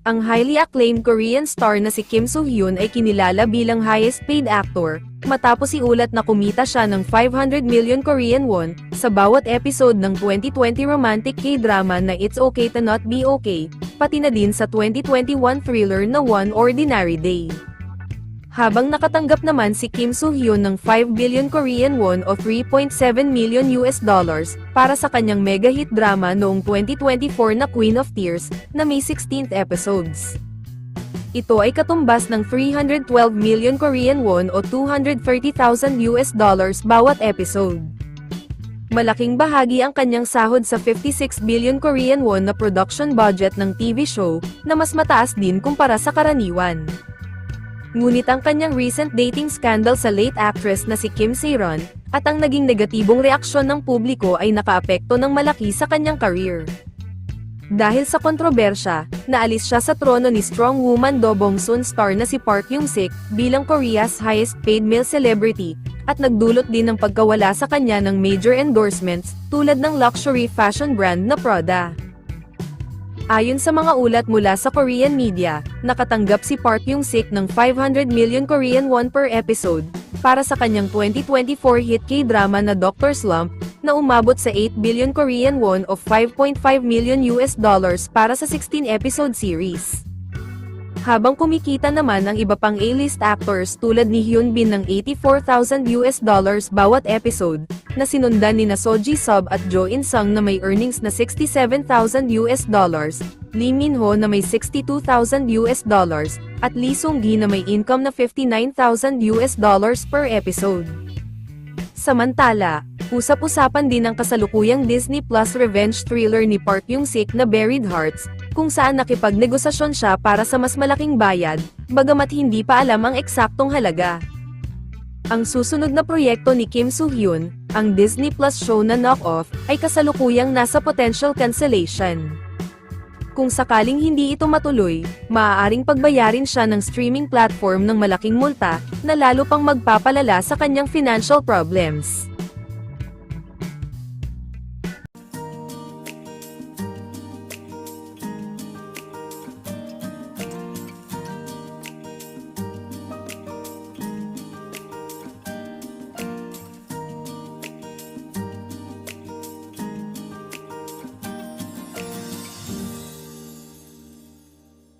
Ang highly acclaimed Korean star na si Kim Soo-hyun ay kinilala bilang highest paid actor, matapos iulat na kumita siya ng 500 million Korean won sa bawat episode ng 2020 romantic K-drama na It's Okay to Not Be Okay, pati na din sa 2021 thriller na One Ordinary Day. Habang nakatanggap naman si Kim Soo-hyun ng 5 billion Korean won o $3.7 million para sa kanyang mega hit drama noong 2024 na Queen of Tears, na may 16th episodes. Ito ay katumbas ng 312 million Korean won o $230,000 bawat episode. Malaking bahagi ang kanyang sahod sa 56 billion Korean won na production budget ng TV show, na mas mataas din kumpara sa karaniwan. Ngunit ang kanyang recent dating scandal sa late actress na si Kim Se-ron, at ang naging negatibong reaksyon ng publiko ay nakaapekto ng malaki sa kanyang career. Dahil sa kontrobersya, naalis siya sa trono ni strong woman Do Bong-soon star na si Park Yoon-sik bilang Korea's highest paid male celebrity, at nagdulot din ng pagkawala sa kanya ng major endorsements, tulad ng luxury fashion brand na Prada. Ayon sa mga ulat mula sa Korean media, nakatanggap si Park Yoon-sik ng 500 million Korean won per episode, para sa kanyang 2024 hit K-drama na Dr. Slump, na umabot sa 8 billion Korean won o $5.5 million para sa 16-episode series. Habang kumikita naman ang iba pang A-list actors tulad ni Hyun Bin ng $84,000 bawat episode, na sinundan ni Seo Ji-sub at Jo In-sung na may earnings na $67,000, Lee Min-ho na may $62,000 at Lee Seung-gi na may income na $59,000 per episode. Samantala, usap-usapan din ang kasalukuyang Disney Plus revenge thriller ni Park Yoon-sik na Buried Hearts, kung saan nakipagnegosasyon siya para sa mas malaking bayad, bagamat hindi pa alam ang eksaktong halaga. Ang susunod na proyekto ni Kim Soo-hyun, ang Disney Plus show na Knock Off, ay kasalukuyang nasa potential cancellation. Kung sakaling hindi ito matuloy, maaaring pagbayarin siya ng streaming platform ng malaking multa, na lalo pang magpapalala sa kanyang financial problems.